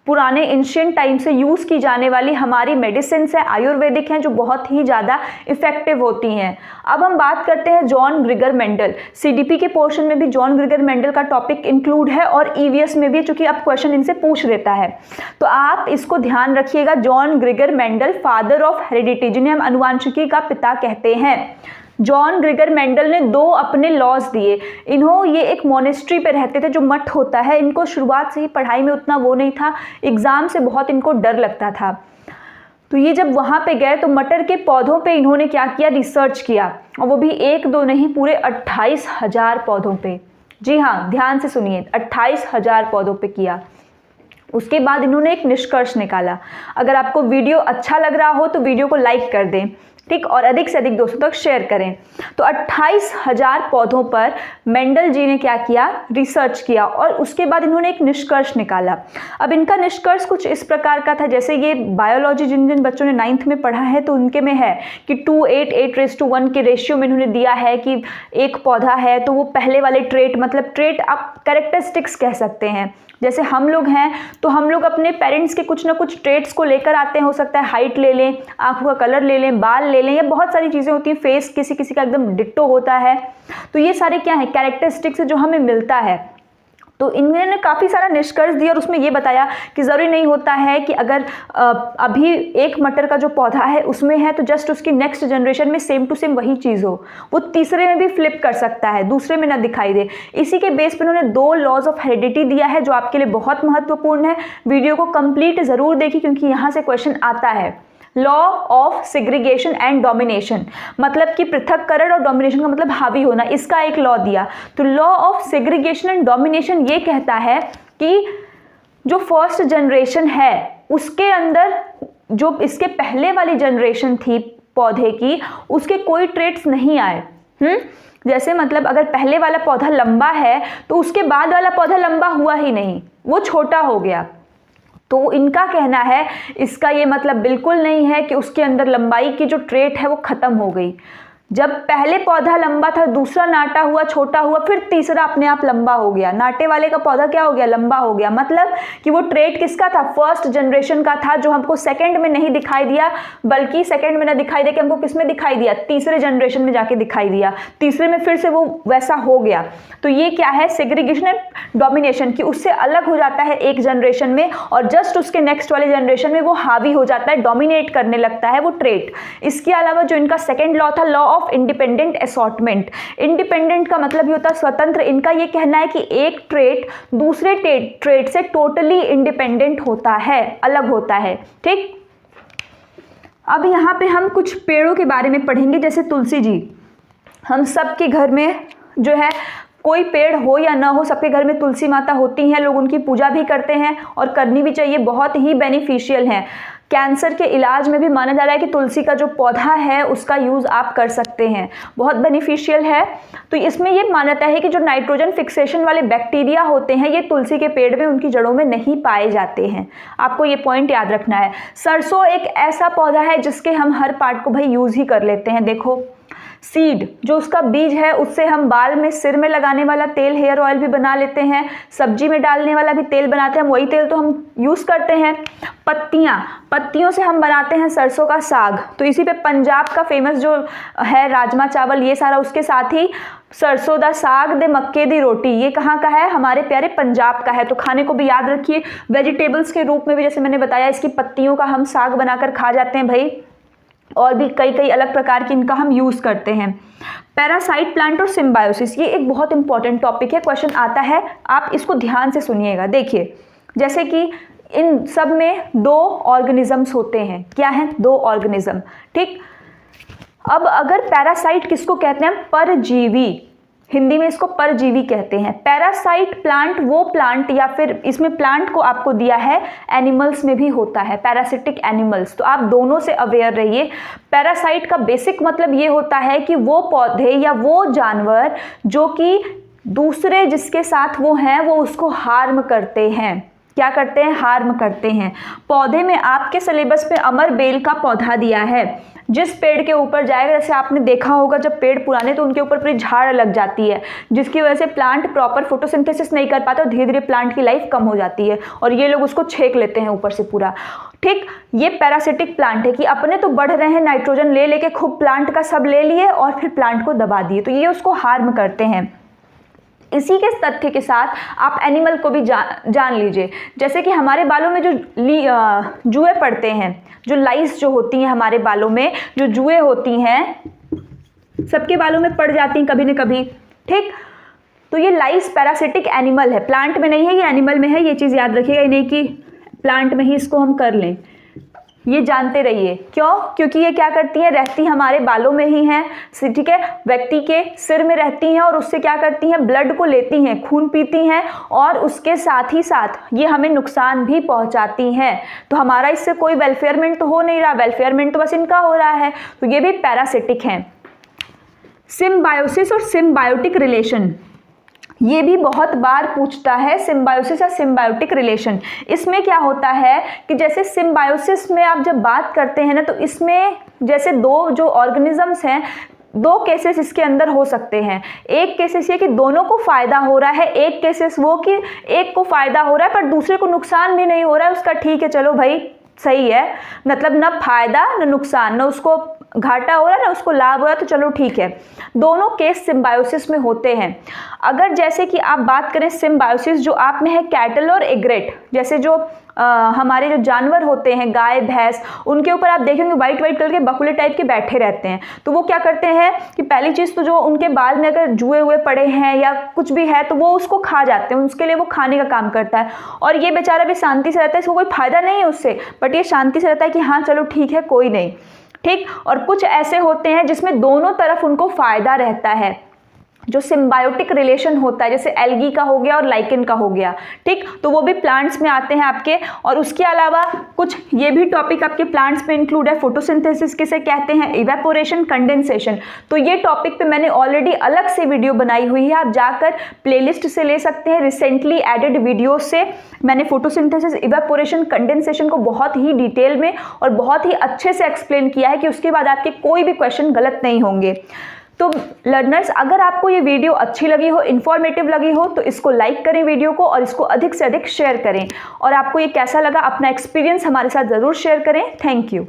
पुराने एंशिएंट टाइम से यूज़ की जाने वाली हमारी मेडिसिन है, आयुर्वेदिक हैं, जो बहुत ही ज़्यादा इफेक्टिव होती हैं। अब हम बात करते हैं जॉन ग्रिगर मेंडल। सीडीपी के पोर्शन में भी जॉन ग्रिगर मेंडल का टॉपिक इंक्लूड है और ईवीएस में भी, चूंकि अब क्वेश्चन इनसे पूछ लेता है तो आप इसको ध्यान रखिएगा। John Gregor Mendel, father of heredity, जिन्हें हम आनुवांशिकी का पिता कहते हैं। जॉन ग्रिगर मेंडल ने 2 अपने लॉज दिए। ये एक मोनेस्ट्री पे रहते थे, जो मठ होता है। इनको शुरुआत से ही पढ़ाई में उतना वो नहीं था, एग्जाम से बहुत इनको डर लगता था। तो ये जब वहाँ पे गए तो मटर के पौधों पे इन्होंने क्या किया, रिसर्च किया, और वो भी 1-2 नहीं, पूरे 28,000 पौधों पे। जी हाँ, ध्यान से सुनिए, 28,000 पौधों पे किया। उसके बाद इन्होंने एक निष्कर्ष निकाला। अगर आपको वीडियो अच्छा लग रहा हो तो वीडियो को लाइक कर दें, ठीक, और अधिक से अधिक दोस्तों तक शेयर करें। तो 28,000 पौधों पर मेंडल जी ने क्या किया, रिसर्च किया और उसके बाद इन्होंने एक निष्कर्ष निकाला। अब इनका निष्कर्ष कुछ इस प्रकार का था, जैसे ये बायोलॉजी जिन जिन बच्चों ने 9th में पढ़ा है तो उनके में है कि 2:8:1 के रेशियो में इन्होंने दिया है कि एक पौधा है तो वो पहले वाले ट्रेट, मतलब ट्रेट आप कैरेक्टरिस्टिक्स कह सकते हैं। जैसे हम लोग हैं तो हम लोग अपने पेरेंट्स के कुछ ना कुछ ट्रेट्स को लेकर आते हैं। हो सकता है हाइट ले लें, आंखों का कलर ले लें, बाल ले लें, या बहुत सारी चीज़ें होती हैं, फेस किसी किसी का एकदम डिट्टो होता है। तो ये सारे क्या है, कैरेक्टरिस्टिक्स जो हमें मिलता है। तो इन्होंने काफ़ी सारा निष्कर्ष दिया और उसमें ये बताया कि ज़रूरी नहीं होता है कि अगर अभी एक मटर का जो पौधा है उसमें है तो जस्ट उसकी नेक्स्ट जनरेशन में सेम टू सेम वही चीज़ हो, वो तीसरे में भी फ्लिप कर सकता है, दूसरे में ना दिखाई दे। इसी के बेस पर उन्होंने 2 लॉज ऑफ हेरिडिटी दिया है, जो आपके लिए बहुत महत्वपूर्ण है। वीडियो को कंप्लीट ज़रूर देखिए क्योंकि यहाँ से क्वेश्चन आता है। Law of segregation and domination, मतलब कि पृथक्करण और डोमिनेशन का मतलब हावी होना, इसका एक लॉ दिया। तो law of segregation and domination ये कहता है कि जो फर्स्ट जनरेशन है उसके अंदर जो इसके पहले वाली जनरेशन थी पौधे की, उसके कोई ट्रेट्स नहीं आए। जैसे मतलब अगर पहले वाला पौधा लंबा है तो उसके बाद वाला पौधा लंबा हुआ ही नहीं, वो छोटा हो गया। तो इनका कहना है, इसका ये मतलब बिल्कुल नहीं है कि उसके अंदर लंबाई की जो ट्रेट है वो खत्म हो गई। जब पहले पौधा लंबा था, दूसरा नाटा हुआ, छोटा हुआ, फिर तीसरा अपने आप लंबा हो गया। नाटे वाले का पौधा क्या हो गया? लंबा हो गया। मतलब कि वो ट्रेट किसका था? फर्स्ट जनरेशन का था, जो हमको सेकंड में नहीं दिखाई दिया, बल्कि सेकंड में ना दिखाई दे के हमको किस में दिखाई दिया? तीसरे जनरेशन में जाके दिखाई दिया। तीसरे में फिर से वो वैसा हो गया। तो ये क्या है? सेग्रीगेशन एंड डोमिनेशन, कि उससे अलग हो जाता है एक जनरेशन में और जस्ट उसके नेक्स्ट वाले जनरेशन में वो हावी हो जाता है, डोमिनेट करने लगता है वो ट्रेट। इसके अलावा जो इनका सेकेंड लॉ था, law of independent assortment. Independent का मतलब ये होता है स्वतंत्र। इनका ये कहना है कि एक ट्रेट दूसरे ट्रेट से टोटली इंडिपेंडेंट होता है, अलग होता है। ठीक, अब यहाँ पे हम कुछ पेड़ों के बारे में पढ़ेंगे, जैसे तुलसी जी। हम सबके घर में जो है, कोई पेड़ हो या ना हो, सबके घर में तुलसी माता होती हैं, लोग उनकी पूजा भी करते हैं और करनी भी चाहिए, बहुत ही बेनिफिशियल है। कैंसर के इलाज में भी माना जा रहा है कि तुलसी का जो पौधा है उसका यूज़ आप कर सकते हैं, बहुत बेनिफिशियल है। तो इसमें ये मान्यता है कि जो नाइट्रोजन फिक्सेशन वाले बैक्टीरिया होते हैं, ये तुलसी के पेड़ में, उनकी जड़ों में नहीं पाए जाते हैं। आपको ये पॉइंट याद रखना है। सरसों एक ऐसा पौधा है जिसके हम हर पार्ट को भाई यूज़ ही कर लेते हैं। देखो, सीड जो उसका बीज है, उससे हम बाल में, सिर में लगाने वाला तेल, हेयर ऑयल भी बना लेते हैं। सब्जी में डालने वाला भी तेल बनाते हैं, वही तेल तो हम यूज़ करते हैं। पत्तियों से हम बनाते हैं सरसों का साग। तो इसी पे पंजाब का फेमस जो है राजमा चावल, ये सारा उसके साथ ही सरसों दा साग दे मक्के दी रोटी, ये कहाँ का है? हमारे प्यारे पंजाब का है। तो खाने को भी याद रखिए। वेजिटेबल्स के रूप में भी, जैसे मैंने बताया, इसकी पत्तियों का हम साग बनाकर खा जाते हैं भाई, और भी कई अलग प्रकार की इनका हम यूज़ करते हैं। पैरासाइट प्लांट और सिम्बायोसिस, ये एक बहुत इंपॉर्टेंट टॉपिक है, क्वेश्चन आता है, आप इसको ध्यान से सुनिएगा। देखिए, जैसे कि इन सब में दो ऑर्गेनिजम्स होते हैं। क्या है? दो ऑर्गेनिज्म। ठीक, अब अगर पैरासाइट किसको कहते हैं? परजीवी, हिंदी में इसको परजीवी कहते हैं। पैरासाइट प्लांट वो प्लांट, या फिर इसमें प्लांट को आपको दिया है, एनिमल्स में भी होता है, पैरासिटिक एनिमल्स। तो आप दोनों से अवेयर रहिए। पैरासाइट का बेसिक मतलब ये होता है कि वो पौधे या वो जानवर जो कि दूसरे जिसके साथ वो हैं, वो उसको हार्म करते हैं। क्या करते हैं? हार्म करते हैं। पौधे में आपके सिलेबस में अमर बेल का पौधा दिया है। जिस पेड़ के ऊपर जाएगा, जैसे आपने देखा होगा जब पेड़ पुराने, तो उनके ऊपर पूरी झाड़ लग जाती है, जिसकी वजह से प्लांट प्रॉपर फोटोसिंथेसिस नहीं कर पाता और धीरे धीरे प्लांट की लाइफ कम हो जाती है, और ये लोग उसको छेक लेते हैं ऊपर से पूरा। ठीक, ये पैरासिटिक प्लांट है कि अपने तो बढ़ रहे हैं, नाइट्रोजन ले लेके खूब प्लांट का सब ले लिए और फिर प्लांट को दबा दिए, तो ये उसको हार्म करते हैं। इसी के तथ्य के साथ आप एनिमल को भी जान लीजिए। जैसे कि हमारे बालों में जो जुएं पड़ते हैं, जो लाइस जो होती हैं हमारे बालों में, जो जुएं होती हैं, सबके बालों में पड़ जाती हैं कभी न कभी। ठीक, तो ये लाइस पैरासिटिक एनिमल है, प्लांट में नहीं है, ये एनिमल में है। ये चीज़ याद रखिएगा, ये नहीं कि प्लांट में ही इसको हम कर लें, ये जानते रहिए। क्यों? क्योंकि ये क्या करती हैं? रहती हमारे बालों में ही हैं, ठीक है, व्यक्ति के सिर में रहती हैं, और उससे क्या करती हैं? ब्लड को लेती हैं, खून पीती हैं, और उसके साथ ही साथ ये हमें नुकसान भी पहुंचाती हैं। तो हमारा इससे कोई वेलफेयरमेंट तो हो नहीं रहा, वेलफेयरमेंट तो बस इनका हो रहा है। तो ये भी पैरासिटिक हैं। सिम्बायोसिस और सिम्बायोटिक रिलेशन, ये भी बहुत बार पूछता है, सिम्बायोसिस या सिम्बायोटिक रिलेशन। इसमें क्या होता है कि जैसे सिम्बायोसिस में आप जब बात करते हैं ना, तो इसमें जैसे दो जो ऑर्गेनिजम्स हैं, दो केसेस इसके अंदर हो सकते हैं। एक केसेस ये कि दोनों को फायदा हो रहा है, एक केसेस वो कि एक को फायदा हो रहा है पर दूसरे को नुकसान भी नहीं हो रहा है, उसका ठीक है, चलो भाई सही है, मतलब ना फायदा ना नुकसान, ना उसको घाटा हो रहा है ना उसको लाभ हो रहा है, तो चलो ठीक है। दोनों केस सिम्बायोसिस में होते हैं। अगर जैसे कि आप बात करें सिम्बायोसिस जो आप में है कैटल और एग्रेट, जैसे जो हमारे जो जानवर होते हैं गाय भैंस, उनके ऊपर आप देखेंगे वाइट वाइट कलर के बकुले टाइप के बैठे रहते हैं। तो वो क्या करते हैं कि पहली चीज़ तो जो उनके बाल में अगर जुए हुए पड़े हैं या कुछ भी है तो वो उसको खा जाते हैं, उसके लिए वो खाने का काम करता है। और ये बेचारा भी शांति से रहता है, इसको कोई फायदा नहीं है उससे, बट ये शांति से रहता है कि हाँ चलो ठीक है कोई नहीं, ठीक। और कुछ ऐसे होते हैं जिसमें दोनों तरफ उनको फायदा रहता है, जो सिम्बायोटिक रिलेशन होता है, जैसे एल्गी का हो गया और लाइकेन का हो गया, ठीक। तो वो भी प्लांट्स में आते हैं आपके। और उसके अलावा कुछ ये भी टॉपिक आपके प्लांट्स में इंक्लूड है, फोटोसिंथेसिस किसे कहते हैं, इवेपोरेशन, कंडेंसेशन। तो ये टॉपिक पे मैंने ऑलरेडी अलग से वीडियो बनाई हुई है, आप जाकर प्लेलिस्ट से ले सकते हैं। रिसेंटली एडेड वीडियो से मैंने फोटोसिंथेसिस, इवेपोरेशन, कंडेंसेशन को बहुत ही डिटेल में और बहुत ही अच्छे से एक्सप्लेन किया है कि उसके बाद आपके कोई भी क्वेश्चन गलत नहीं होंगे। तो लर्नर्स, अगर आपको ये वीडियो अच्छी लगी हो, इन्फॉर्मेटिव लगी हो, तो इसको लाइक करें वीडियो को और इसको अधिक से अधिक शेयर करें। और आपको ये कैसा लगा, अपना एक्सपीरियंस हमारे साथ ज़रूर शेयर करें। Thank you.